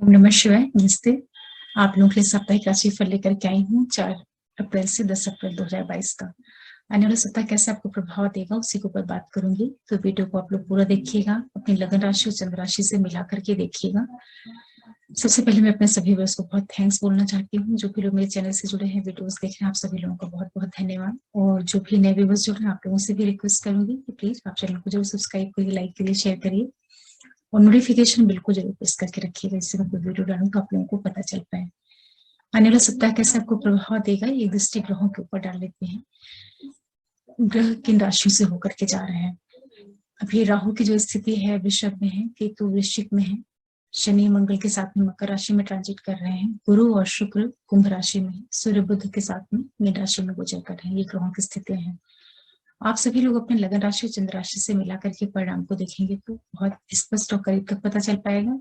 ओम नमः शिवाय। नमस्ते। आप लोगों के लिए साप्ताहिक राशि फल लेकर के आई हूँ 4 अप्रैल से 10 अप्रैल 2022 का। आने वाला सप्ताह कैसे आपको प्रभाव देगा उसी के ऊपर बात करूंगी, तो वीडियो को आप लोग पूरा देखिएगा, अपनी लगन राशि और चंद्र राशि से मिला करके देखिएगा। सबसे पहले मैं अपने सभी व्यूअर्स को बहुत थैंक्स बोलना चाहती हूँ। जो भी लोग मेरे चैनल से जुड़े हैं, वीडियोस देख रहे हैं, आप सभी लोगों का बहुत बहुत धन्यवाद। और जो भी नए व्यूअर्स जुड़े हैं, आप लोगों से भी रिक्वेस्ट करूंगी कि प्लीज आप चैनल को जरूर सब्सक्राइब करिए, लाइक करिए, शेयर करिए और नोटिफिकेशन बिल्कुल जरूर प्रेस करके रखिएगा, इससे मैं कोई वीडियो डालूं तो आप लोगों को पता चल पाए। आने वाला सप्ताह कैसे आपको प्रभाव देगा, ये दृष्टि ग्रहों के ऊपर डाल लेते हैं। ग्रह किन राशियों से होकर के जा रहे हैं। अभी राहु की जो स्थिति है वृषभ में है, केतु वृश्चिक में है, शनि मंगल के साथ में मकर राशि में ट्रांजिट कर रहे हैं, गुरु और शुक्र कुंभ राशि में, सूर्य बुध के साथ में मीन राशि में गोचर कर रहे हैं। ये ग्रहों की स्थितियां हैं। आप सभी लोग अपने लगन राशि और चंद्र राशि से मिला करके परिणाम को देखेंगे तो बहुत स्पष्ट और करीब तक पता चल पाएगा।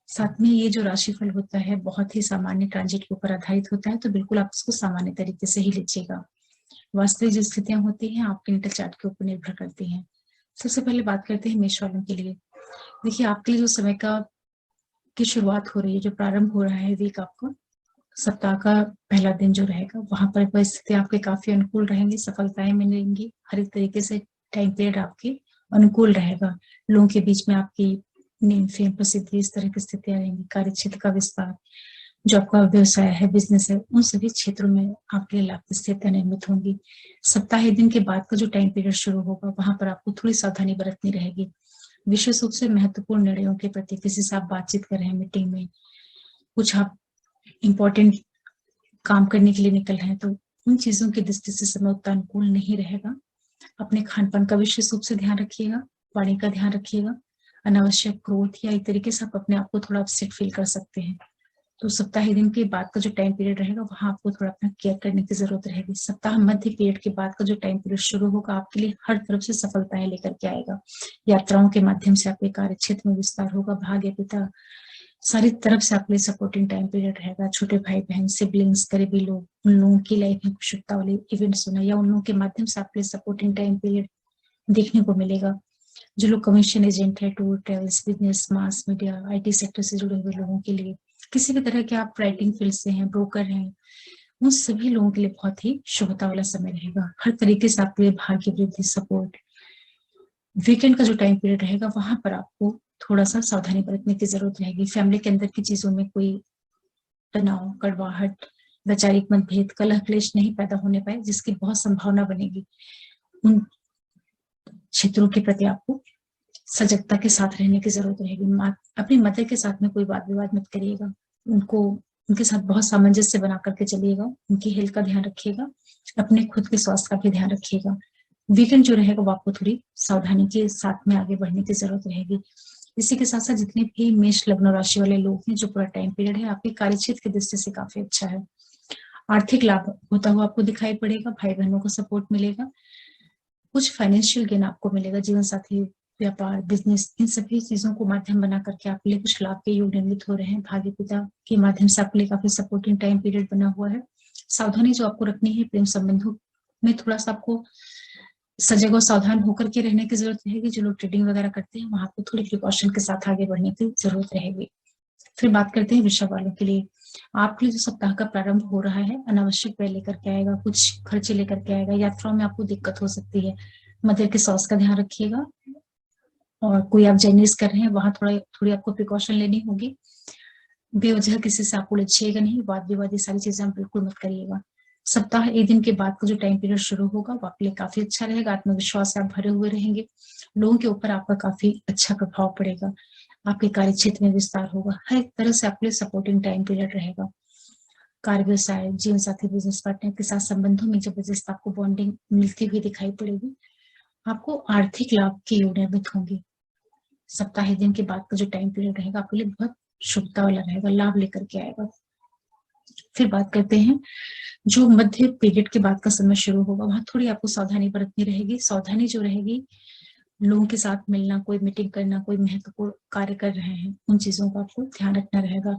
साथ में ये जो राशिफल होता है बहुत ही सामान्य ट्रांजिट के ऊपर आधारित होता है, तो बिल्कुल आप इसको सामान्य तरीके से ही लीजिएगा। वास्तविक जो स्थितियां होती हैं आपके नेटल चार्ट के ऊपर निर्भर करती हैं। सबसे पहले बात करते हैं मेष वालों के लिए। देखिए, आपके लिए जो समय का की शुरुआत हो रही है, जो प्रारंभ हो रहा है वीक आपका, सप्ताह का पहला दिन जो रहेगा, वहां पर परिस्थिति आपके काफी अनुकूल रहेंगी, सफलताएं मिलेंगी, हर एक तरीके से टाइम पीरियड आपके अनुकूल रहेगा। लोगों के बीच में आपकी नेम फेम प्रसिद्धि इस तरह की स्थितियां रहेंगी। कार्य क्षेत्र का विस्तार, जो आपका व्यवसाय है, बिजनेस है, उन सभी क्षेत्रों में आपके लिए लाभ की स्थितियां निर्मित होंगी। सप्ताह दिन के बाद का जो टाइम पीरियड शुरू होगा, वहां पर आपको थोड़ी सावधानी बरतनी रहेगी। विशेष रूप से महत्वपूर्ण निर्णयों के प्रति किसी से आप बातचीत कर रहे हैं, मीटिंग में कुछ आप इम्पोर्टेंट काम करने के लिए निकल रहे हैं, तो उन चीजों की दृष्टि से समय उतना अनुकूल नहीं रहेगा। अपने खान पान का विशेष रूप से ध्यान रखिएगा, वाणी का ध्यान रखिएगा। अनावश्यक क्रोध या एक तरीके से आप अपने आप को थोड़ा अपसेट फील कर सकते हैं। तो सप्ताह दिन के बाद का जो टाइम पीरियड रहेगा, वहां आपको थोड़ा अपना केयर करने की जरूरत रहेगी। सप्ताह मध्य पीरियड के बाद का जो टाइम पीरियड शुरू होगा, आपके लिए हर तरफ से सफलताएं लेकर के आएगा। यात्राओं के माध्यम से आपके कार्य क्षेत्र में विस्तार होगा, भाग्य पिता सारी तरफ से आपके लिए सपोर्टिंग टाइम पीरियड रहेगा। छोटे भाई बहन, सिबलिंग्स, करीबी लोग, उन लोगों की लाइफ में खुशुकता वाले इवेंट्स होना या उन लोगों के माध्यम से आपके लिए सपोर्टिंग टाइम पीरियड देखने को मिलेगा। जो लोग कमीशन एजेंट है, tour travels, business, mass media, IT sector से जुड़े हुए लोगों के लिए, किसी भी तरह के आप राइटिंग फील्ड से हैं, ब्रोकर हैं, उन सभी लोगों के लिए बहुत ही शुभता वाला समय रहेगा। हर तरीके से आपके लिए भाग्य वृद्धि, सपोर्ट। वीकेंड का जो टाइम पीरियड रहेगा, वहां पर आपको थोड़ा सा सावधानी बरतने की जरूरत रहेगी। फैमिली के अंदर की चीजों में कोई तनाव, कड़वाहट, वैचारिक मतभेद, कलह क्लेश नहीं पैदा होने पाए, जिसकी बहुत संभावना बनेगी। उन क्षेत्रों के प्रति आपको सजगता के साथ रहने की जरूरत रहेगी। अपनी मदर के साथ में कोई वाद विवाद मत करिएगा, उनके साथ बहुत सामंजस्य बना करके चलिएगा। उनकी हेल्थ का ध्यान रखिएगा, अपने खुद के स्वास्थ्य का भी ध्यान रखिएगा। वीकेंड जो रहेगा वो आपको थोड़ी सावधानी के साथ में आगे बढ़ने की जरूरत रहेगी। इसी के साथ साथ जितने भी मेष लग्न राशि वाले लोग हैं, जो पूरा टाइम पीरियड है आपके कार्यक्षेत्र की दृष्टि से काफी अच्छा है। आर्थिक लाभ होता हुआ आपको दिखाई पड़ेगा, भाई बहनों को सपोर्ट मिलेगा, कुछ फाइनेंशियल गेन आपको मिलेगा। जीवन साथी, व्यापार, बिजनेस, इन सभी चीजों को माध्यम बना करके आपके लिए कुछ लाभ के योग निर्मित हो रहे हैं। भाग्य पिता के माध्यम से आपके लिए काफी सपोर्टिंग टाइम पीरियड बना हुआ है। सावधानी जो आपको रखनी है, प्रेम संबंधों में थोड़ा सा आपको सजग और सावधान होकर के रहने की जरूरत रहेगी। जो लोग ट्रेडिंग वगैरह करते हैं, वहां आपको थोड़ी प्रिकॉशन के साथ आगे बढ़ने की जरूरत रहेगी। फिर बात करते हैं वृषभ वालों के लिए। आपके लिए जो सप्ताह का प्रारंभ हो रहा है, अनावश्यक व्यय लेकर के आएगा, कुछ खर्चे लेकर के आएगा, यात्राओं में आपको दिक्कत हो सकती है। मदर के स्वास्थ्य का ध्यान रखिएगा, और कोई आप जर्नीज कर रहे हैं, वहां थोड़ी आपको प्रिकॉशन लेनी होगी। बेवजह किसी से आप उलझिएगा नहीं, वाद विवाद ये सारी चीजें आप बिल्कुल मत करिएगा। सप्ताह एक दिन के बाद का जो टाइम पीरियड शुरू होगा, वो आपके लिए काफी अच्छा रहेगा। आत्मविश्वास से आप भरे हुए रहेंगे, लोगों के ऊपर आपका काफी अच्छा प्रभाव पड़ेगा, आपके कार्य क्षेत्र में विस्तार होगा, हर एक तरह से आपके लिए सपोर्टिंग टाइम पीरियड रहेगा। कार्य, व्यवसाय, जीवन साथी, बिजनेस पार्टनर के साथ संबंधों में जबरदस्त आपको बॉन्डिंग मिलती हुई दिखाई पड़ेगी। आपको आर्थिक लाभ के योग निर्मित होंगे। सप्ताह दिन के बाद का जो टाइम पीरियड रहेगा आपके लिए बहुत शुभता वाला रहेगा, लाभ लेकर के आएगा। फिर बात करते हैं जो मध्य पीरियड के बाद का समय शुरू होगा, वहां थोड़ी आपको सावधानी बरतनी रहेगी। सावधानी जो रहेगी, लोगों के साथ मिलना, कोई मीटिंग करना, कोई महत्वपूर्ण कार्य कर रहे हैं, उन चीजों का आपको ध्यान रखना रहेगा।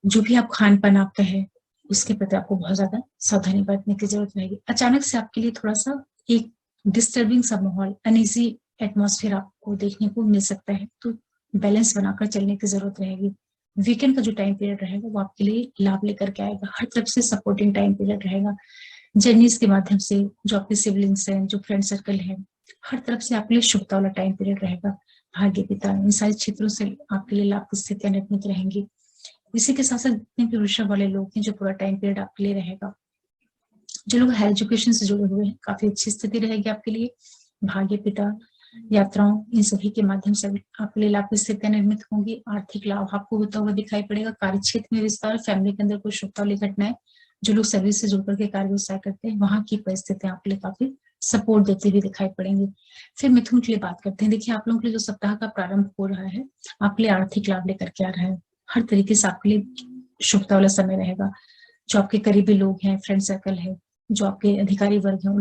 जो भी आप खान पान आपका है, उसके प्रति आपको बहुत ज्यादा सावधानी बरतने की जरूरत रहेगी। अचानक से आपके लिए थोड़ा सा एक डिस्टर्बिंग सा माहौल, अनईजी एटमॉस्फेयर आपको देखने को मिल सकता है, तो बैलेंस बनाकर चलने की जरूरत रहेगी। वीकेंड का जो टाइम पीरियड रहेगा वो आपके लिए लाभ लेकर के आएगा, हर तरफ से सपोर्टिंग टाइम पीरियड रहेगा। जर्नीज के माध्यम से जो आपके सिबलिंग्स हैं, जो फ्रेंड सर्कल है, हर तरफ से आपके लिए शुभता वाला टाइम पीरियड रहेगा। भाग्य पिता, इन सारे क्षेत्रों से आपके लिए लाभ की स्थितियां निर्मित रहेंगी। इसी के साथ साथ जितने भी वृषभ वाले लोग हैं, जो पूरा टाइम पीरियड आपके लिए रहेगा, जो लोग हायर एजुकेशन से जुड़े हुए हैं, काफी अच्छी स्थिति रहेगी आपके लिए। भाग्य पिता, यात्राओं, इन सभी के माध्यम से आपके लिए लाभ की स्थितियां निर्मित होंगी। आर्थिक लाभ आपको होता हुआ दिखाई पड़ेगा। कार्य क्षेत्र में विस्तार, फैमिली के अंदर कोई शुभता वाली घटनाएं, जो लोग सर्विस से जुड़कर के कार्य व्यवसाय करते हैं, वहां की परिस्थितियां आपके लिए काफी सपोर्ट देते हुए दिखाई पड़ेंगे। फिर मिथुन के लिए बात करते हैं। देखिए, आप लोगों के लिए जो सप्ताह का प्रारंभ हो रहा है, आपके लिए आर्थिक लाभ लेकर के आ रहा है। हर तरीके से आपके लिए शुभता वाला समय रहेगा। जो आपके करीबी लोग हैं, फ्रेंड सर्कल है, जो आपके अधिकारी वर्ग है,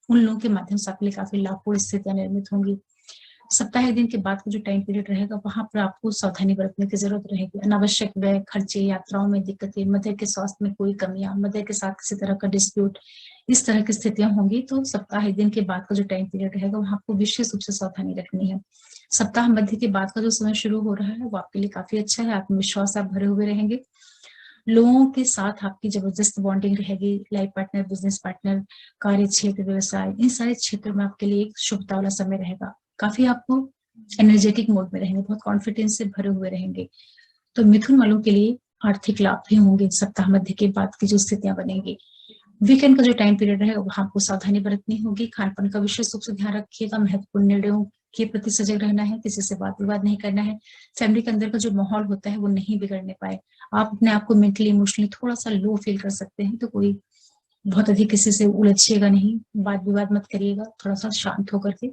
उन लोगों के माध्यम से आपके लिए काफी लाभपूर्ण स्थितियां निर्मित होंगी। सप्ताह दिन के बाद का जो टाइम पीरियड रहेगा, वहां पर आपको सावधानी बरतने की जरूरत रहेगी। अनावश्यक व्यय, खर्चे, यात्राओं में दिक्कतें, मदर के स्वास्थ्य में कोई कमियां, मदर के साथ किसी तरह का डिस्प्यूट, इस तरह की स्थितियां होंगी। तो सप्ताह दिन के बाद का जो टाइम पीरियड रहेगा, वहां आपको विशेष रूप से सावधानी रखनी है। सप्ताह मध्य के बाद का जो समय शुरू हो रहा है, वो आपके लिए काफी अच्छा है। आत्मविश्वास आप भरे हुए रहेंगे। लोगों के साथ आपकी जबरदस्त बॉन्डिंग रहेगी। लाइफ पार्टनर, बिजनेस पार्टनर, कार्य क्षेत्र, व्यवसाय, इन सारे क्षेत्रों में आपके लिए एक शुभता वाला समय रहेगा। काफी आपको एनर्जेटिक मोड में रहेंगे, बहुत कॉन्फिडेंस से भरे हुए रहेंगे। तो मिथुन वालों के लिए आर्थिक लाभ भी होंगे सप्ताह मध्य के बाद की जो स्थितियां बनेंगी। वीकेंड का जो टाइम पीरियड रहेगा, वहां आपको सावधानी बरतनी होगी। खान पान का विशेष रूप से ध्यान रखिएगा। महत्वपूर्ण निर्णयों के प्रति सजग रहना है। किसी से बात विवाद नहीं करना है। फैमिली के अंदर का जो माहौल होता है, वो नहीं बिगड़ने पाए। आप अपने आप को मेंटली, इमोशनली थोड़ा सा लो फील कर सकते हैं, तो कोई बहुत अधिक किसी से उलझिएगा नहीं, वाद विवाद मत करिएगा। थोड़ा सा शांत होकर के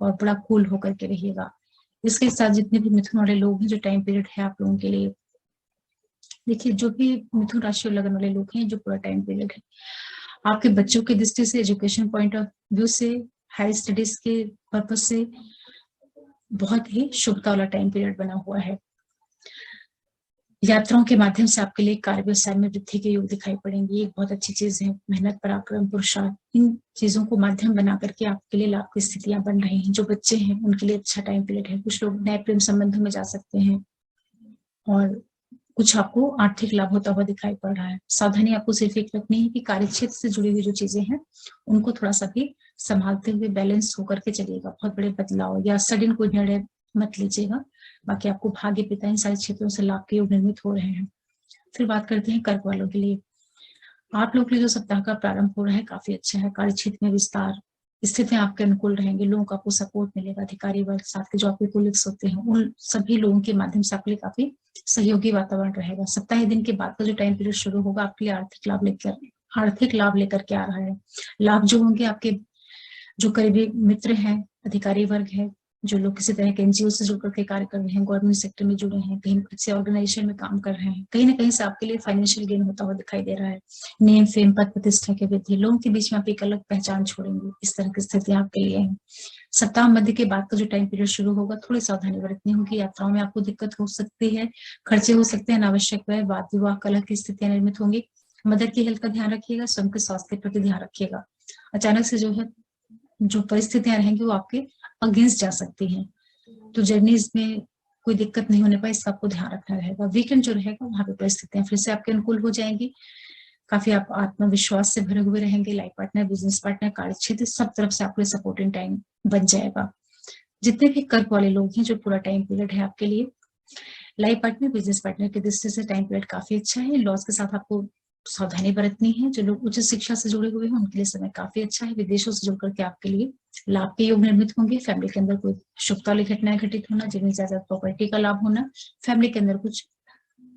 और बड़ा कूल होकर के रहिएगा। इसके साथ जितने भी मिथुन वाले लोग हैं, जो टाइम पीरियड है आप लोगों के लिए, देखिए, जो भी मिथुन राशि और लगन वाले लोग हैं, जो पूरा टाइम पीरियड है, आपके बच्चों की दृष्टि से, एजुकेशन पॉइंट ऑफ व्यू से, हायर स्टडीज के पर्पज से बहुत ही शुभता वाला टाइम पीरियड बना हुआ है। यात्राओं के माध्यम से आपके लिए कार्य व्यवसाय में वृद्धि के योग दिखाई पड़ेंगे। ये एक बहुत अच्छी चीज है। मेहनत, पराक्रम, पुरुषार्थ, इन चीजों को माध्यम बना करके आपके लिए लाभ की स्थितियां बन रही हैं। जो बच्चे हैं, उनके लिए अच्छा टाइम पीरियड है। कुछ लोग नए प्रेम संबंधों में जा सकते हैं और कुछ आपको आर्थिक लाभ होता हुआ दिखाई पड़ रहा है। सावधानी आपको सिर्फ एक रखनी है कि कार्य क्षेत्र से जुड़ी हुई जो चीजें हैं, उनको थोड़ा सा भी संभालते हुए बैलेंस होकर के चलिएगा। बहुत बड़े बदलाव या सडन कोई निर्णय मत लीजिएगा। बाकी आपको भाग्य पिता, इन सारे क्षेत्रों से लाभ के योग निर्मित हो रहे हैं। फिर बात करते हैं कर्क वालों के लिए। आप लोग के लिए जो सप्ताह का प्रारंभ हो रहा है, काफी अच्छा है। कार्य क्षेत्र में विस्तार, स्थितियां आपके अनुकूल रहेंगे। लोगों का आपको सपोर्ट मिलेगा। अधिकारी वर्ग, साथ के जो आपके कोलिग्स होते हैं, उन सभी लोगों के माध्यम से आपके लिए काफी सहयोगी वातावरण रहेगा। सप्ताह दिन के बाद का जो टाइम पीरियड शुरू होगा, आपके लिए आर्थिक लाभ लेकर के आ रहा है। लाभ जो होंगे, आपके जो करीबी मित्र हैं, अधिकारी वर्ग है, जो लोग किसी तरह के एनजीओ से जुड़कर के कार्य कर रहे हैं, गवर्नमेंट सेक्टर में जुड़े हैं, कहीं किसी ऑर्गेनाइजेशन में काम कर रहे हैं, कहीं ना कहीं से आपके लिए फाइनेंशियल गेन होता हुआ दिखाई दे रहा है। नेम, फेम, पद प्रतिष्ठा के वृद्धि, लोगों के बीच में आप एक अलग पहचान छोड़ेंगे। इस तरह की स्थितियां आपके लिए है। सप्ताह मध्य के बाद का जो टाइम पीरियड शुरू होगा, थोड़ी सावधानी बरतनी होगी। यात्राओं में आपको दिक्कत हो सकती है, खर्चे हो सकते हैं, अनावश्यक व्यय, वाद विवाह, कलह की स्थितियां निर्मित होंगी। मदर की हेल्थ का ध्यान रखिएगा। स्वयं के स्वास्थ्य के प्रति ध्यान रखिएगा। अचानक से जो परिस्थितियां रहेंगी, वो आपके अगेंस्ट जा सकती हैं। तो जर्नीज में कोई दिक्कत नहीं होने पाए, इसका आपको ध्यान रखना रहेगा। वीकेंड जो रहेगा, वहां पे परिस्थितियां फिर से आपके अनुकूल हो जाएंगी। काफी आप आत्मविश्वास से भरे हुए रहेंगे। लाइफ पार्टनर, बिजनेस पार्टनर, कार्य क्षेत्र, सब तरफ से आपके सपोर्टिंग टाइम बन जाएगा। जितने भी कर्क वाले लोग हैं, जो पूरा टाइम पीरियड है आपके लिए, लाइफ पार्टनर, बिजनेस पार्टनर की दृष्टि से टाइम पीरियड काफी अच्छा है। लॉस के साथ आपको सावधानी बरतनी है। जो लोग उच्च शिक्षा से जुड़े हुए हैं, उनके लिए समय काफी अच्छा है। विदेशों से जुड़कर के आपके लिए लाभ के योग निर्मित होंगे। फैमिली के अंदर कोई शुभता वाली घटनाएं घटित होना, जमीन जायदाद प्रॉपर्टी का लाभ होना, फैमिली के अंदर कुछ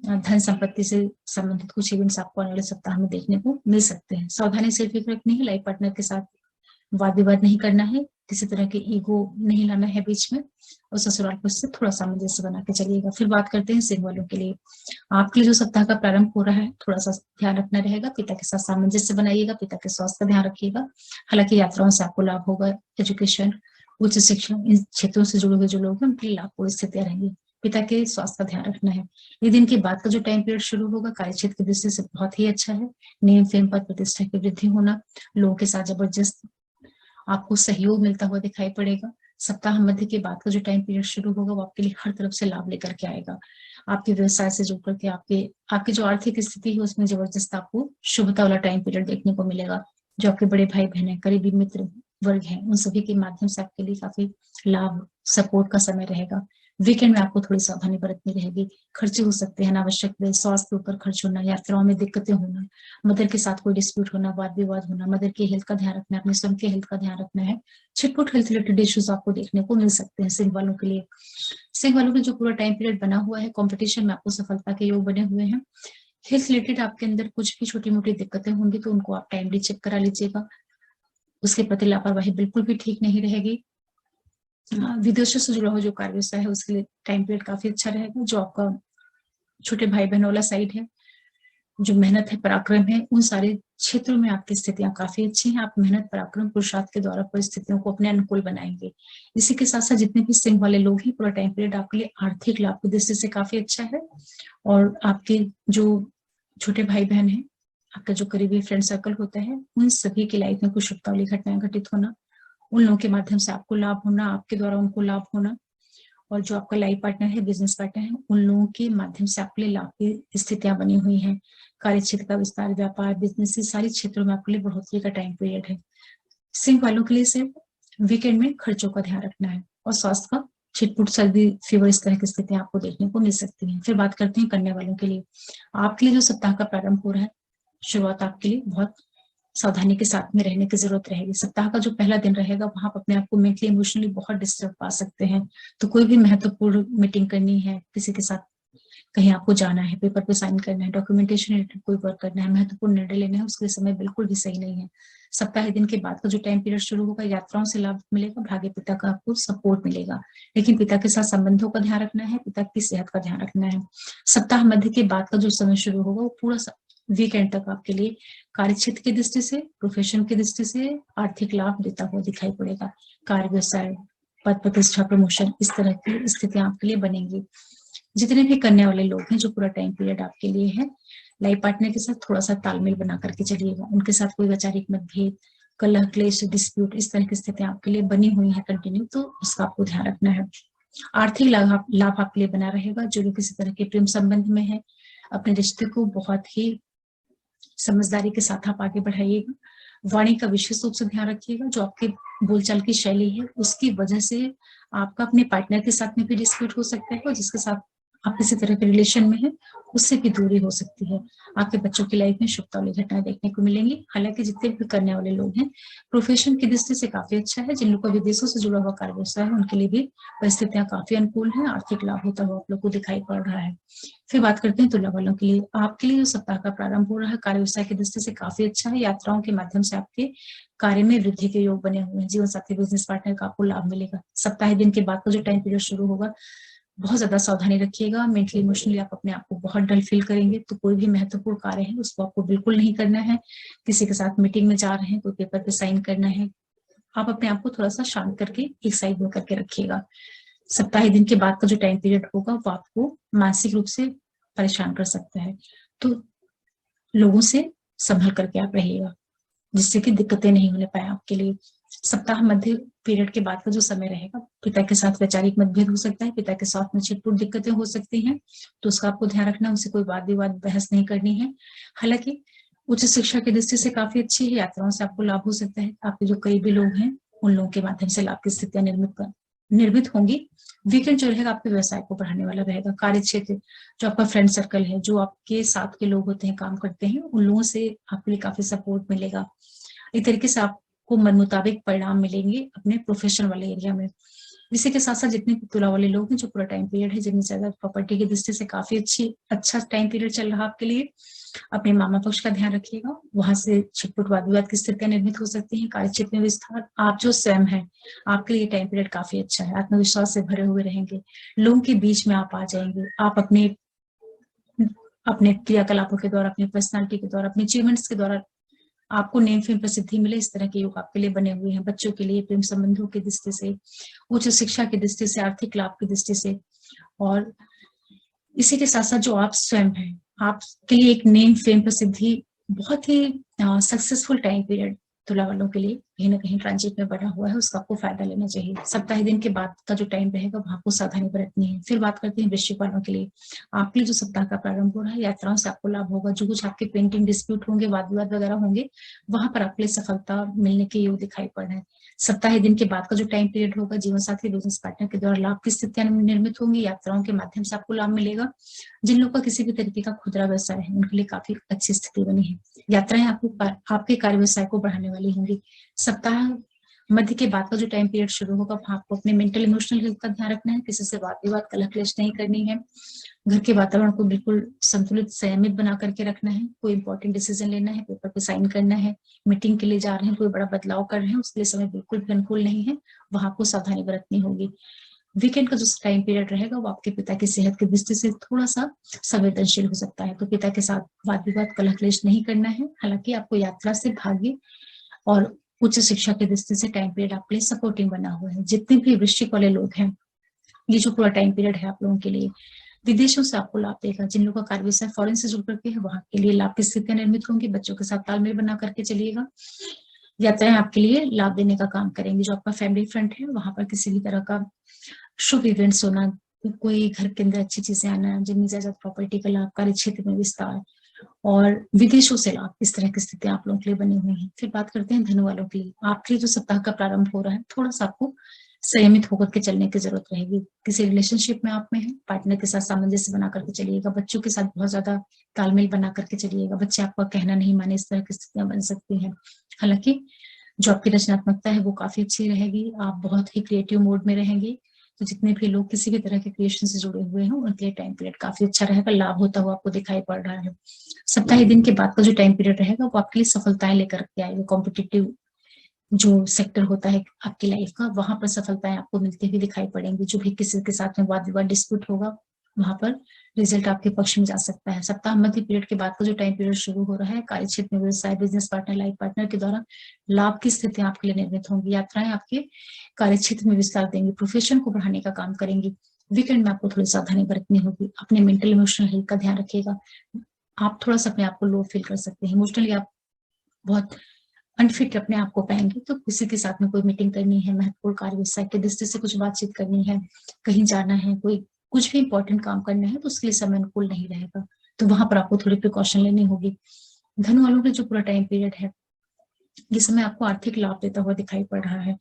धन संपत्ति से संबंधित कुछ इवेंट्स आपको आने वाले सप्ताह में देखने को मिल सकते हैं। सावधानी सिर्फ एक रखनी है। लाइफ पार्टनर के साथ वाद विवाद नहीं करना है। किसी तरह के ईगो नहीं लाना है बीच में। और ससुराल को इससे थोड़ा सामंजस्य बना के चलिएगा। फिर बात करते हैं सिंह वालों के लिए। आपके लिए जो सप्ताह का प्रारंभ हो रहा है, थोड़ा सा ध्यान रखना रहेगा। पिता के साथ सामंजस्य बनाइएगा। पिता के स्वास्थ्य का ध्यान रखिएगा। हालांकि यात्राओं से आपको लाभ होगा। एजुकेशन, उच्च शिक्षा, इन क्षेत्रों से जुड़े हुए जो लोग हैं, उनके लिए लाभपूर्ण स्थितियां रहेंगी। पिता के स्वास्थ्य का ध्यान रखना है। ये दिन के बाद का जो टाइम पीरियड शुरू होगा, कार्य क्षेत्र की दृष्टि से बहुत ही अच्छा है। नेम, फेम, पद प्रतिष्ठा की वृद्धि होना, लोगों के साथ जबरदस्त आपको सहयोग मिलता हुआ दिखाई पड़ेगा। सप्ताह मध्य के बाद का जो टाइम पीरियड शुरू होगा वो आपके लिए हर तरफ से लाभ लेकर के आएगा। आपके व्यवसाय से जुड़ करके आपकी जो आर्थिक स्थिति है उसमें जबरदस्त आपको शुभता वाला टाइम पीरियड देखने को मिलेगा। जो आपके बड़े भाई बहन है, करीबी मित्र वर्ग हैं, उन सभी के माध्यम से आपके लिए काफी लाभ सपोर्ट का समय रहेगा। वीकेंड में आपको थोड़ी सावधानी बरतनी रहेगी। खर्चे हो सकते हैं अनावश्यक, स्वास्थ्य के ऊपर खर्च होना, यात्राओं में दिक्कतें होना, मदर के साथ कोई डिस्प्यूट होना, वाद विवाद होना, मदर के हेल्थ का ध्यान रखना है, अपने स्वयं के हेल्थ का ध्यान रखना है। छिटपुट हेल्थ रिलेटेड इश्यूज आपको देखने को मिल सकते हैं सिंह वालों के लिए। सिंह वालों के जो पूरा टाइम पीरियड बना हुआ है, कंपटीशन में आपको सफलता के योग बने हुए हैं। हेल्थ रिलेटेड आपके अंदर कुछ भी छोटी मोटी दिक्कतें होंगी तो उनको आप टाइमली चेक करा लीजिएगा। उसके प्रति लापरवाही बिल्कुल भी ठीक नहीं रहेगी। विदेशों से जुड़ा हुआ जो कार्य व्यवसाय है उसके लिए टाइम पीरियड काफी अच्छा रहेगा। जो आपका छोटे भाई बहनों वाला साइड है, जो मेहनत है, पराक्रम है, उन सारे क्षेत्रों में आपकी स्थितियां काफी अच्छी हैं। आप मेहनत, पराक्रम, पुरुषार्थ के द्वारा परिस्थितियों को अपने अनुकूल बनाएंगे। इसी के साथ साथ जितने भी सिंह वाले लोग हैं, पूरा टाइम पीरियड आपके लिए आर्थिक लाभ की दृष्टि से काफी अच्छा है। और आपके जो छोटे भाई बहन है, आपका जो करीबी फ्रेंड सर्कल होता है, उन सभी की लाइफ में कुछ शुभता वाली घटनाएं घटित होना, उन लोगों के माध्यम से आपको लाभ होना, आपके द्वारा उनको लाभ होना, और जो आपका लाइफ पार्टनर है, बिजनेस पार्टनर है, उन लोगों के माध्यम से आपके लिए लाभ की स्थितियां बनी हुई हैं। कार्य क्षेत्र का विस्तार, व्यापार, बिजनेस, सारी क्षेत्रों में आपके लिए बढ़ोतरी का टाइम पीरियड है। सिंह वालों के लिए सिर्फ वीकेंड में खर्चों का ध्यान रखना है और स्वास्थ्य का छिटपुट, सर्दी, फीवर, इस तरह की स्थितियां आपको देखने को मिल सकती हैं। फिर बात करते हैं कन्या वालों के लिए। आपके लिए जो सप्ताह का प्रारंभ हो रहा है, शुरुआत आपके लिए बहुत सावधानी के साथ में रहने की जरूरत रहेगी। सप्ताह का जो पहला दिन रहेगा वहां आप अपने आप को मेंटली इमोशनली बहुत डिस्टर्ब पा सकते हैं। तो कोई भी महत्वपूर्ण मीटिंग करनी है, किसी के साथ कहीं आपको जाना है, पेपर पे साइन करना है, डॉक्यूमेंटेशन रिलेटेड कोई वर्क करना है, महत्वपूर्ण निर्णय लेना है, उसके समय बिल्कुल भी सही नहीं है। सप्ताह दिन के बाद का जो टाइम पीरियड शुरू होगा, यात्राओं से लाभ मिलेगा, भाग्य पिता का आपको सपोर्ट मिलेगा, लेकिन पिता के साथ संबंधों का ध्यान रखना है, पिता की सेहत का ध्यान रखना है। सप्ताह मध्य के बाद का जो समय शुरू होगा वो पूरा वीकेंड तक आपके लिए कार्य क्षेत्र की दृष्टि से, प्रोफेशन की दृष्टि से आर्थिक लाभ देता हुआ दिखाई पड़ेगा। कार्य, व्यवसाय, पद प्रतिष्ठा, प्रमोशन, इस तरह की स्थितियां आपके लिए बनेंगी। जितने भी करने वाले लोग हैं, जो पूरा टाइम पीरियड आपके लिए है, लाइफ पार्टनर के साथ थोड़ा सा तालमेल बना करके चलिएगा। उनके साथ कोई वैचारिक मतभेद, कलह, क्लेश, डिस्प्यूट, इस तरह की स्थितियां आपके लिए बनी हुई है कंटिन्यू, तो उसका आपको ध्यान रखना है। आर्थिक लाभ आपके लिए बना रहेगा। जो लोग किसी तरह के प्रेम संबंध में है, अपने रिश्ते को बहुत ही समझदारी के साथ आप आगे बढ़ाइएगा। वाणी का विशेष रूप से ध्यान रखिएगा। जो आपके बोलचाल की शैली है उसकी वजह से आपका अपने पार्टनर के साथ में भी डिस्प्यूट हो सकता है, और जिसके साथ आप किसी तरह के रिलेशन में है उससे भी दूरी हो सकती है। आपके बच्चों की लाइफ में शुभता वाली घटनाएं देखने को मिलेंगी। हालांकि जितने भी करने वाले लोग हैं, प्रोफेशन की दृष्टि से काफी अच्छा है। जिन लोगों का विदेशों से जुड़ा हुआ कार्य व्यवसाय है उनके लिए भी परिस्थितियां काफी अनुकूल है। आर्थिक लाभ होता हुआ आप लोग को दिखाई पड़ रहा है। फिर बात करते हैं तुला वालों के लिए। आपके लिए जो सप्ताह का प्रारंभ हो रहा है, कार्य व्यवसाय की दृष्टि से काफी अच्छा है। यात्राओं के माध्यम से आपके कार्य में वृद्धि के योग बने हुए हैं। जीवन साथी, बिजनेस पार्टनर का आपको लाभ मिलेगा। सप्ताह दिन के बाद का जो टाइम पीरियड शुरू होगा, बहुत ज्यादा सावधानी रखिएगा। मेंटली इमोशनली आप अपने आप को बहुत डल फील करेंगे, तो कोई भी महत्वपूर्ण कार्य है उसको आपको बिल्कुल नहीं करना है। किसी के साथ मीटिंग में जा रहे हैं, कोई पेपर पे साइन करना है, आप अपने आप को थोड़ा सा शांत करके एक साइड में करके रखिएगा। सप्ताह दिन के बाद का जो टाइम पीरियड होगा वो आपको मानसिक रूप से परेशान कर सकता है, तो लोगों से संभल करके आप रहिएगा, जिससे कि दिक्कतें नहीं होने पाए आपके लिए। सप्ताह मध्य पीरियड के बाद का जो समय रहेगा, पिता के साथ वैचारिक मतभेद हो सकता है, पिता के साथ में छिटपुट दिक्कतें हो सकती हैं, तो उसका आपको ध्यान रखना, उनसे कोई वाद विवाद, बहस नहीं करनी है। हालांकि उच्च शिक्षा की दृष्टि से काफी अच्छी है। यात्राओं से आपको लाभ हो सकता है। आपके जो करीबी लोग हैं उन लोगों के माध्यम से लाभ की स्थितियां निर्मित होंगी। वीकेंड जो रहेगा आपके व्यवसाय को बढ़ाने वाला रहेगा। कार्य क्षेत्र, जो आपका फ्रेंड सर्कल है, जो आपके साथ के लोग होते हैं, काम करते हैं, उन लोगों से आपके लिए काफी सपोर्ट मिलेगा। एक तरीके से आपको मन मुताबिक परिणाम मिलेंगे अपने प्रोफेशन वाले एरिया में। इसी के साथ साथ जितने भी तुला वाले लोग हैं, जो पूरा टाइम पीरियड है, जिनमें ज्यादा प्रॉपर्टी की दृष्टि से काफी अच्छा टाइम पीरियड चल रहा है आपके लिए। अपने मामा पक्ष का ध्यान रखिएगा, वहां से छिटपुट वाद विवाद की स्थितियां निर्मित हो सकती हैं। कार्य क्षेत्र में विस्तार, आप जो स्वयं है, आपके लिए टाइम पीरियड काफी अच्छा है। आत्मविश्वास से भरे हुए रहेंगे, लोगों के बीच में आप आ जाएंगे। आप अपने अपने क्रियाकलापों के द्वारा, अपनी पर्सनालिटी के द्वारा, अपने अचीवमेंट्स के द्वारा आपको नेम फेम प्रसिद्धि मिले, इस तरह के योग आपके लिए बने हुए हैं। बच्चों के लिए प्रेम संबंधों की दृष्टि से, उच्च शिक्षा की दृष्टि से, आर्थिक लाभ की दृष्टि से, और इसी के साथ साथ जो आप स्वयं हैं, आपके लिए एक नेम फेम प्रसिद्धि, बहुत ही सक्सेसफुल टाइम पीरियड तुला वालों के लिए कहीं ना कहीं ट्रांजिट में बना हुआ है, उसका आपको फायदा लेना चाहिए। सप्ताह दिन के बाद का जो टाइम रहेगा वहां आपको सावधानी बरतनी है। फिर बात करते हैं वृश्चिक वालों के लिए। आपके लिए जो सप्ताह का प्रारंभ हो रहा है, यात्राओं से आपको लाभ होगा। जो कुछ आपके पेंटिंग डिस्प्यूट होंगे, वाद विवाद वगैरह होंगे, वहां पर आपके लिए सफलता मिलने के योग दिखाई पड़ रहे हैं। सप्ताह दिन के बाद का जो टाइम पीरियड होगा, जीवन साथी बिजनेस पार्टनर के द्वारा लाभ की स्थितियां निर्मित होंगी। यात्राओं के माध्यम से आपको लाभ मिलेगा। जिन लोगों का किसी भी तरीके का खुदरा व्यवसाय है, उनके लिए काफी अच्छी स्थिति बनी है। यात्राएं आपके कार्य व्यवसाय को बढ़ाने वाली होंगी। सप्ताह मध्य के बाद का जो टाइम पीरियड शुरू होगा, वहां आपको अपने मेंटल इमोशनल हेल्थ का ध्यान रखना है। किसी से वाद विवाद कलह क्लेश नहीं करनी है। घर के वातावरण को बिल्कुल संतुलित संयमित बना करके रखना है। कोई इंपॉर्टेंट डिसीजन लेना है, पेपर पे साइन करना है, मीटिंग के लिए जा रहे हैं, कोई बड़ा बदलाव कर रहे हैं, उसके लिए समय बिल्कुल भी अनुकूल नहीं है। वहां आपको सावधानी बरतनी होगी। वीकेंड का जो टाइम पीरियड रहेगा, वो आपके पिता की सेहत की दृष्टि से थोड़ा सा संवेदनशील हो सकता है, तो पिता के साथ वाद विवाद कलह क्लेश नहीं करना है। हालांकि आपको यात्रा से भाग्य और उच्च शिक्षा की दृष्टि से टाइम पीरियड आपके लिए सपोर्टिंग बना हुआ है। जितने भी वृश्चिक वाले लोग हैं, ये जो पूरा टाइम पीरियड है आप लोगों के लिए विदेशों से आपको लाभ देगा। जिन लोगों का कार्य व्यवसाय फॉरेन से जुड़ करके है, वहां के लिए लाभ की स्थितियां निर्मित होंगी। बच्चों के साथ तालमेल बना करके चलिएगा। यात्राएं आपके लिए लाभ देने का काम करेंगी। जो आपका फैमिली फ्रंट है, वहां पर किसी भी तरह का शुभ इवेंट्स होना, कोई घर के अंदर अच्छी चीजें आना, जमीन जायदाद प्रॉपर्टी का लाभ, कार्य क्षेत्र में विस्तार और विदेशों से लाभ, इस तरह की स्थिति आप लोगों के लिए बनी हुई है। फिर बात करते हैं धनु वालों के लिए। आपके लिए जो सप्ताह का प्रारंभ हो रहा है, थोड़ा सा आपको संयमित होकर के चलने की जरूरत रहेगी। किसी रिलेशनशिप में आप में है, पार्टनर के साथ सामंजस्य बना करके चलिएगा। बच्चों के साथ बहुत ज्यादा तालमेल बना करके चलिएगा। बच्चे आपका कहना नहीं माने, इस तरह की स्थितियां बन सकती हैं। हालांकि जो आपकी रचनात्मकता है वो काफी अच्छी रहेगी। आप बहुत ही क्रिएटिव मोड में रहेंगे। तो जितने भी लोग किसी भी तरह के क्रिएशन से जुड़े हुए हैं, उनके लिए टाइम पीरियड काफी अच्छा रहेगा। लाभ होता हुआ आपको दिखाई पड़ रहा है। सप्ताह दिन के बाद का जो टाइम पीरियड रहेगा, वो आपके लिए सफलताएं लेकर के आएगा। कॉम्पिटिटिव जो सेक्टर होता है आपकी लाइफ का, वहां पर सफलताएं आपको मिलती हुई दिखाई पड़ेंगी। जो भी किसी के साथ में वाद विवाद डिस्प्यूट होगा, वहां पर रिजल्ट आपके पक्ष में जा सकता है। सप्ताह मध्य पीरियड के बाद का जो टाइम पीरियड शुरू हो रहा है, कार्य क्षेत्र में व्यवसाय बिजनेस पार्टनर लाइफ पार्टनर के द्वारा लाभ की स्थितियां आपके लिए निर्मित होंगी। यात्राएं आपके कार्य क्षेत्र में विस्तार देंगी, प्रोफेशन को बढ़ाने का काम करेंगी। वीकेंड में आपको थोड़ी सावधानी बरतनी होगी। अपने मेंटल इमोशनल हेल्थ का ध्यान रखिएगा। आप थोड़ा सा अपने आप को लो फील कर सकते हैं। इमोशनली आप बहुत अनफिट अपने आप को पाएंगे। तो किसी के साथ में कोई मीटिंग करनी है, महत्वपूर्ण कार्य व्यवसाय की दृष्टि से कुछ बातचीत करनी है, कहीं जाना है, कोई कुछ भी इंपॉर्टेंट काम करना है, तो उसके लिए समय अनुकूल नहीं रहेगा। तो वहां पर आपको थोड़ी प्रिकॉशन लेनी होगी। धनु वालों के जो पूरा टाइम पीरियड है, ये समय आपको आर्थिक लाभ देता हुआ दिखाई पड़ रहा है।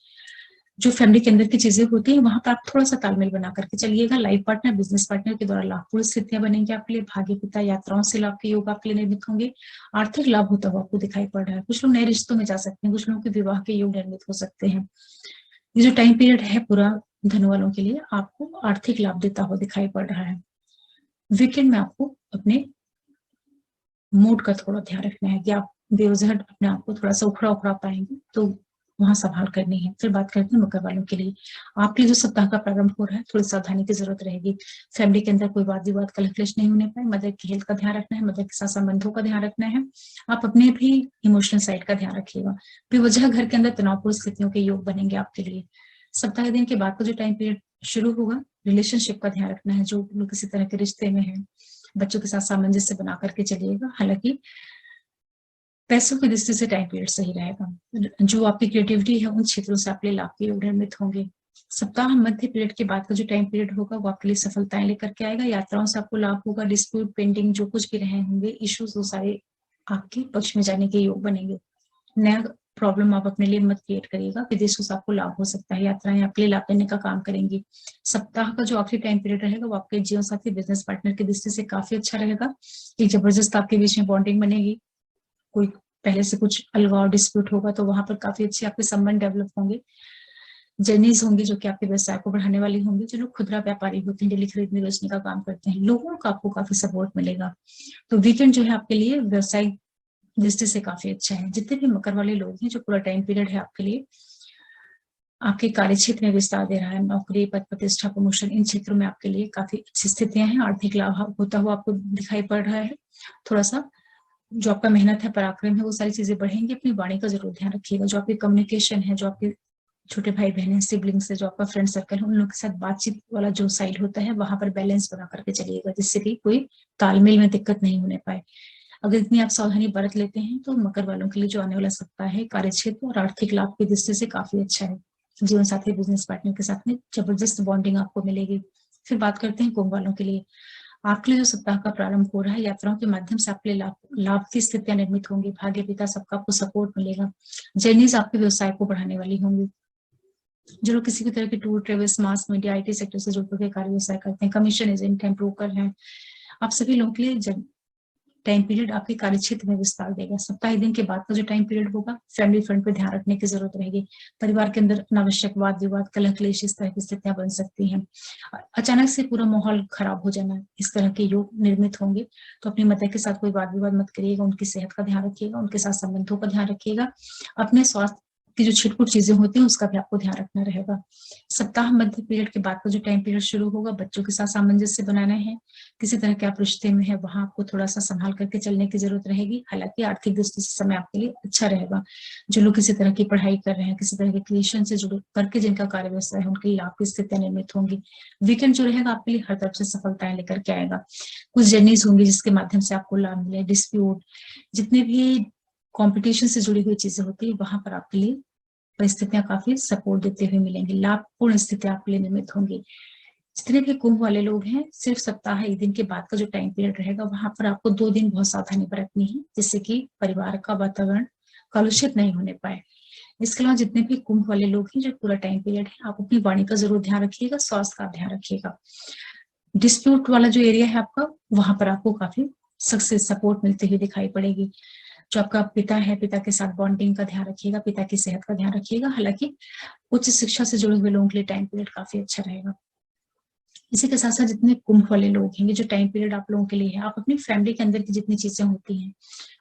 जो फैमिली के अंदर की चीजें होती है, वहां पर आप थोड़ा सा तालमेल बना करके चलिएगा। लाइफ पार्टनर बिजनेस पार्टनर के द्वारा लाभपूर्ण स्थितियां बनेंगी आपके लिए। भाग्य पिता यात्राओं से लाभ के योग आपके लिए निर्मित होंगे। आर्थिक लाभ होता हुआ आपको दिखाई पड़ रहा है। कुछ लोग नए रिश्तों में जा सकते हैं, कुछ लोगों के विवाह के योग निर्मित हो सकते हैं। ये जो टाइम पीरियड है पूरा धनु वालों के लिए, आपको आर्थिक लाभ देता हुआ दिखाई पड़ रहा है। वीकेंड में आपको अपने मूड का थोड़ा ध्यान रखना है कि आप बेवजह अपने आप को थोड़ा सा उखड़ा उखड़ा पाएंगे, तो वहां संभाल करनी है। फिर बात करते हैं मकर वालों के लिए। आपके जो सप्ताह का प्रारंभ हो रहा है, थोड़ी सावधानी की जरूरत रहेगी। फैमिली के अंदर कोई वाद विवाद कलह क्लेश नहीं होने पाए। मदर की हेल्थ का ध्यान रखना है, मदर के साथ संबंधों का ध्यान रखना है। आप अपने भी इमोशनल साइड का ध्यान रखिएगा। बेवजह घर के अंदर तनावपूर्ण स्थितियों के योग बनेंगे आपके लिए। सप्ताह दिन के बाद का जो टाइम पीरियड शुरू होगा, रिलेशनशिप का ध्यान रखना है। जो लोग किसी तरह के रिश्ते में है, बच्चों के साथ सामंजस्य बना करके चलिएगा। हालांकि पैसों की दृष्टि से टाइम पीरियड सही रहेगा। जो आपकी क्रिएटिविटी है, उन क्षेत्रों से आपके लाभ के योग निर्मित होंगे। सप्ताह मध्य पीरियड के बाद का जो टाइम पीरियड होगा, वो आपके लिए सफलताएं लेकर के आएगा। यात्राओं से आपको लाभ होगा। डिस्प्यूट पेंडिंग जो कुछ भी रहे होंगे इश्यूज, वो सारे आपके पक्ष में जाने के योग बनेंगे। नया प्रॉब्लम आप अपने लिए मत क्रिएट करिएगा। विदेशों से आपको लाभ हो सकता है। यात्राएं आपके लिए लाभ देने का काम करेंगी। सप्ताह का जो आखिरी टाइम पीरियड रहेगा, वो आपके जीवन साथी बिजनेस पार्टनर की दृष्टि से काफी अच्छा रहेगा। एक जबरदस्त आपके बीच में बॉन्डिंग बनेगी। कोई पहले से कुछ अलगाव डिस्प्यूट होगा, तो वहां पर काफी अच्छे आपके संबंध डेवलप होंगे। जर्नीज होंगी जो कि आपके व्यवसाय को बढ़ाने वाली होंगी। जो लोग खुदरा व्यापारी होते हैं, डेली खरीदने बेचने का काम करते हैं, लोगों का आपको काफी सपोर्ट मिलेगा। तो वीकेंड जो है आपके लिए व्यवसायिक दृष्टि से काफी अच्छा है। जितने भी मकर वाले लोग हैं, जो पूरा टाइम पीरियड है आपके लिए आपके कार्य क्षेत्र में विस्तार दे रहा है, नौकरी पद प्रतिष्ठा प्रमोशन, इन क्षेत्रों में आपके लिए काफी अच्छी स्थितियां हैं। आर्थिक लाभ होता हुआ आपको दिखाई पड़ रहा है। थोड़ा सा जो आपका मेहनत है, पराक्रम है, वो सारी चीजें बढ़ेंगी। अपनी वाणी का जरूर ध्यान रखिएगा। जो आपकी कम्युनिकेशन है, जो आपके छोटे भाई बहन है, सिबलिंग्स है, जो आपका फ्रेंड सर्कल है, उन लोगों के साथ बातचीत वाला जो साइड होता है, वहां पर बैलेंस बना करके चलिएगा, जिससे कि कोई तालमेल में दिक्कत नहीं होने पाए। अगर इतनी आप सावधानी बरत लेते हैं तो मकर वालों के लिए जो आने वाला सप्ताह है कार्यक्षेत्र और आर्थिक लाभ की दृष्टि से काफी अच्छा है। जीवन साथी बिजनेस पार्टनर के साथ में जबरदस्त बॉन्डिंग आपको मिलेगी। फिर बात करते हैं कुंभ वालों के लिए। आपके लिए जो सप्ताह का प्रारंभ हो रहा है, यात्राओं के माध्यम से आपके लिए लाभ की स्थितियां निर्मित होंगी। भाग्य पिता सबका आपको सपोर्ट मिलेगा। जर्नीज आपके व्यवसाय को बढ़ाने वाली होंगी। जो लोग किसी भी तरह के tour travels mass media IT sector से जुड़कर के कार्य व्यवसाय करते हैं, कमीशन एजेंट हैं, ब्रोकर हैं, आप सभी लोगों के लिए टाइम पीरियड आपके कार्य क्षेत्र में विस्तार देगा। सप्ताह 1 दिन के बाद का जो टाइम पीरियड होगा, फैमिली फ्रंट पे ध्यान रखने की जरूरत रहेगी। परिवार के अंदर अनावश्यक वाद विवाद, कलह क्लेश इस तरह की स्थितियां बन सकती हैं। अचानक से पूरा माहौल खराब हो जाना, इस तरह के योग निर्मित होंगे। तो अपनी माता के साथ कोई वाद विवाद मत करिएगा, उनकी सेहत का ध्यान रखिएगा, उनके साथ संबंधों का ध्यान रखिएगा। अपने स्वास्थ्य की जो छिटपुट चीजें होती हैं उसका भी आपको ध्यान रखना रहेगा। सप्ताह मध्य पीरियड के बाद का जो टाइम पीरियड शुरू होगा, बच्चों के साथ सामंजस्य बनाना है। किसी तरह के आप रिश्ते में है वहां आपको थोड़ा सा संभाल करके चलने की जरूरत रहेगी। हालांकि आर्थिक दृष्टि से समय आपके लिए अच्छा रहेगा। जो लोग किसी तरह की पढ़ाई कर रहे हैं, किसी तरह के क्रिएशन से जुड़ करके जिनका कार्य व्यवसाय है, उनके लिए लाभ की स्थितियां निर्मित होंगी। वीकेंड जो रहेगा आपके लिए हर तरफ से सफलताएं लेकर के आएगा। कुछ जर्नीज होंगी जिसके माध्यम से आपको लाभ मिले। डिस्प्यूट, जितने भी कॉम्पिटिशन से जुड़ी हुई चीजें होती है, वहां पर आपके लिए परिस्थितियां काफी सपोर्ट देते हुए मिलेंगी। लाभपूर्ण स्थितियां आपके लिए निर्मित होंगी। जितने भी कुंभ वाले लोग हैं, सिर्फ सप्ताह 1 दिन के बाद का जो टाइम पीरियड रहेगा, वहां पर आपको 2 दिन बहुत सावधानी बरतनी है, जिससे कि परिवार का वातावरण कलुषित नहीं होने पाए। इसके अलावा जितने भी कुंभ वाले लोग हैं, जो पूरा टाइम पीरियड है, आप अपनी वाणी का जरूर ध्यान रखिएगा, स्वास्थ्य का ध्यान रखिएगा। डिस्प्यूट वाला जो एरिया है आपका, वहां पर आपको काफी सक्सेस सपोर्ट मिलती हुई दिखाई पड़ेगी। जो आपका पिता है, पिता के साथ बॉन्डिंग का ध्यान रखिएगा, पिता की सेहत का ध्यान रखिएगा। हालांकि उच्च शिक्षा से जुड़े हुए लोगों के लिए टाइम पीरियड काफी अच्छा रहेगा। इसी के साथ साथ जितने कुंभ वाले लोग हैं, जो टाइम पीरियड आप लोगों के लिए है, आप अपनी फैमिली के अंदर की जितनी चीजें होती हैं,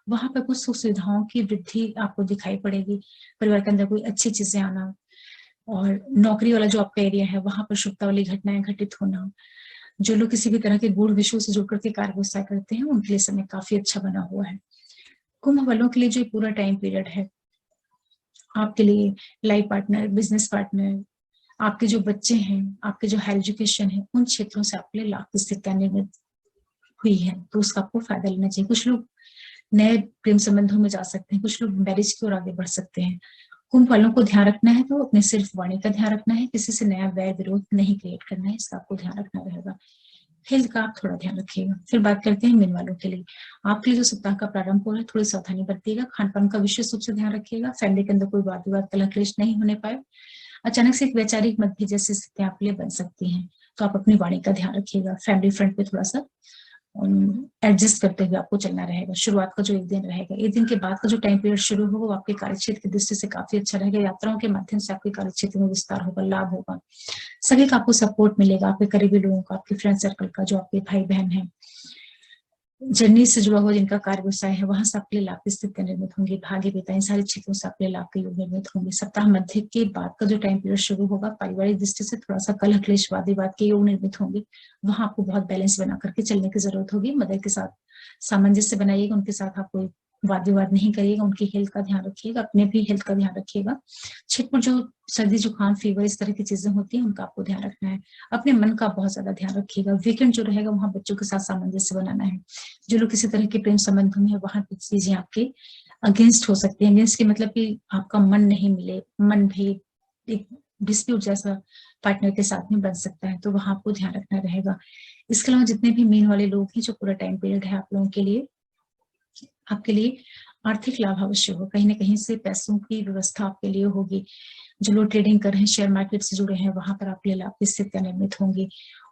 वहां पर कुछ सुख सुविधाओं की वृद्धि आपको दिखाई पड़ेगी। परिवार के अंदर कोई अच्छी चीजें आना, और नौकरी वाला जो आपका एरिया है, वहां पर शुभता वाली घटनाएं घटित होना। जो लोग किसी भी तरह के गूढ़ विषयों से जुड़कर के कार्य व्यवसाय करते हैं, उनके लिए समय काफी अच्छा बना हुआ है। कुंभ वालों के लिए जो पूरा टाइम पीरियड है, आपके लिए लाइफ पार्टनर, बिजनेस पार्टनर, आपके जो बच्चे हैं, आपके जो हायर एजुकेशन है, उन क्षेत्रों से आपके लिए लाभ की स्थितियां निर्मित हुई है, तो उसका आपको फायदा लेना चाहिए। कुछ लोग नए प्रेम संबंधों में जा सकते हैं, कुछ लोग मैरिज की ओर आगे बढ़ सकते हैं। कुंभ वालों को ध्यान रखना है तो अपने सिर्फ वाणी का ध्यान रखना है, किसी से नया वैर विरोध नहीं क्रिएट करना है, इसका आपको ध्यान रखना रहेगा। हेल्थ का आप थोड़ा ध्यान रखिएगा। फिर बात करते हैं मीन वालों के लिए। आपके लिए जो सप्ताह का प्रारंभ हो रहा है, थोड़ी सावधानी बरतिएगा, खान पान का विशेष रूप से ध्यान रखिएगा, फैमिली के अंदर कोई वाद विवाद कलह क्लेश नहीं होने पाए। अचानक से एक वैचारिक मतभेद जैसी स्थितियां आपके लिए बन सकती हैं, तो आप अपनी वाणी का ध्यान रखिएगा। फैमिली फ्रंट पे थोड़ा सा एडजस्ट करते हुए आपको चलना रहेगा। शुरुआत का जो 1 दिन रहेगा, 1 दिन के बाद का जो टाइम पीरियड शुरू होगा, वो आपके कार्यक्षेत्र की दृष्टि से काफी अच्छा रहेगा। यात्राओं के माध्यम से आपके कार्यक्षेत्र में विस्तार होगा, लाभ होगा। सभी का आपको सपोर्ट मिलेगा, आपके करीबी लोगों का, आपके फ्रेंड सर्कल का, जो आपके भाई बहन है, जर्नी से जुड़ा हुआ जिनका कार्य व्यवसाय है, वहां से आपके लिए लाभ की स्थितियां निर्मित होंगी। भाग्य पिता, इन सारे क्षेत्रों से आपके लिए लाभ के योग निर्मित होंगे। सप्ताह मध्य के बाद का जो टाइम पीरियड शुरू होगा, पारिवारिक दृष्टि से थोड़ा सा कलह क्लेश वाद विवाद के योग निर्मित होंगे। वहां आपको बहुत बैलेंस बना करके चलने की जरूरत होगी। मदर के साथ सामंजस्य बनाइएगा, उनके साथ आप कोई वाद विवाद नहीं करिएगा, उनकी हेल्थ का ध्यान रखिएगा, अपने भी हेल्थ का ध्यान रखिएगा। छिटपुट जो सर्दी जुकाम फीवर इस तरह की चीजें होती हैं, उनका आपको ध्यान रखना है। अपने मन का बहुत ज्यादा ध्यान रखिएगा। वीकेंड जो रहेगा, वहां बच्चों के साथ सामंजस्य बनाना है। जो लोग किसी तरह के प्रेम संबंधों में है, वहां की चीजें आपके अगेंस्ट हो सकती है। अगेंस्ट के मतलब कि आपका मन नहीं मिले, मन भी एक डिस्प्यूट जैसा पार्टनर के साथ में बन सकता है, तो वहां आपको ध्यान रखना रहेगा। इसके अलावा जितने भी मीन वाले लोग हैं, जो पूरा टाइम पीरियड है आप लोगों के लिए, आपके लिए आर्थिक लाभ अवश्य हो। कहीं ना कहीं से पैसों की व्यवस्था आपके लिए होगी। जो लोग ट्रेडिंग कर रहे हैं, शेयर मार्केट से जुड़े हैं, वहां पर आपके लिए लाभ की स्थितियां निर्मित होंगी।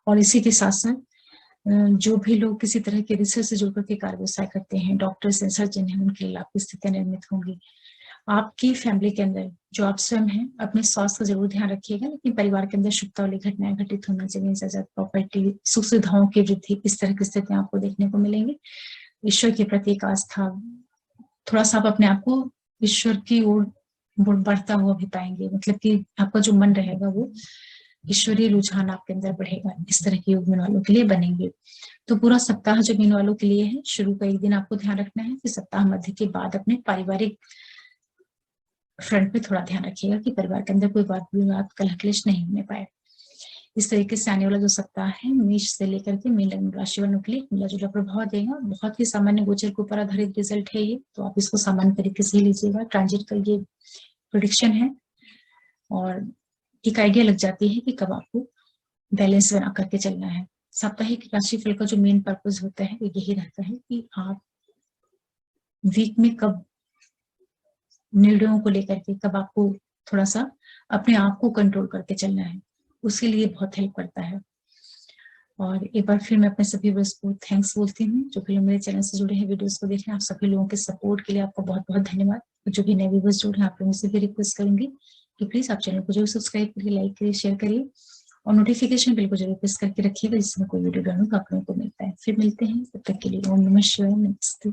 और इसी के साथ साथ जो भी लोग किसी तरह के रिसर्च से जुड़कर के कार्य व्यवसाय करते हैं, डॉक्टर्स हैं, सर्जन हैं, उनके लिए लाभ की स्थितियां निर्मित होंगी। आपकी फैमिली के अंदर जो आप स्वयं हैं, अपने स्वास्थ्य का जरूर ध्यान रखिएगा, लेकिन परिवार के अंदर शुभता वाली घटनाएं घटित होना चाहिए। जैसे प्रॉपर्टी, सुख सुविधाओं की वृद्धि, इस तरह की स्थितियां आपको देखने को मिलेंगी। ईश्वर के प्रति एक आस्था, थोड़ा सा आप अपने आप को ईश्वर की ओर बढ़ता हुआ भी पाएंगे। मतलब कि आपका जो मन रहेगा, वो ईश्वरीय रुझान आपके अंदर बढ़ेगा। इस तरह के योग मीन वालों के लिए बनेंगे। तो पूरा सप्ताह जो मीन वालों के लिए है, शुरू का 1 दिन आपको ध्यान रखना है, फिर सप्ताह मध्य के बाद अपने पारिवारिक फ्रंट पे थोड़ा ध्यान रखिएगा कि परिवार के अंदर कोई वाद विवाद कलह क्लेश नहीं होने पाए। इस तरीके से आने वाला जो सप्ताह है मेष से लेकर के मीन राशि वालों के लिए मिला जुला प्रभाव देगा। बहुत ही सामान्य गोचर के ऊपर आधारित रिजल्ट है ये, तो आप इसको सामान्य तरीके से ही लीजिएगा। ट्रांजिट का ये प्रेडिक्शन है और एक आइडिया लग जाती है कि कब आपको बैलेंस बना करके चलना है। साप्ताहिक राशिफल का जो मेन पर्पज होता है वो यही रहता है कि आप वीक में कब निर्णयों को लेकर के कब आपको थोड़ा सा अपने आप को कंट्रोल करके चलना है, उसके लिए बहुत हेल्प करता है। और एक बार फिर मैं अपने सभी व्यूअर्स को थैंक्स बोलती हूँ जो भी लोग मेरे चैनल से जुड़े हैं, वीडियोस को देख रहे हैं। आप सभी लोगों के सपोर्ट के लिए आपको बहुत बहुत धन्यवाद। जो भी नए व्यूअर्स जुड़े हैं आप लोगों से भी रिक्वेस्ट करूंगी कि प्लीज आप चैनल को जरूर सब्सक्राइब करिए, लाइक करिए, शेयर करिए और नोटिफिकेशन बिल को जरूर प्रेस करके रखिएगा जिसमें कोई वीडियो डालूं तो आप लोगों को मिलता है। फिर मिलते हैं, तब तक के लिए ओम नमः शिवाय, नमस्ते।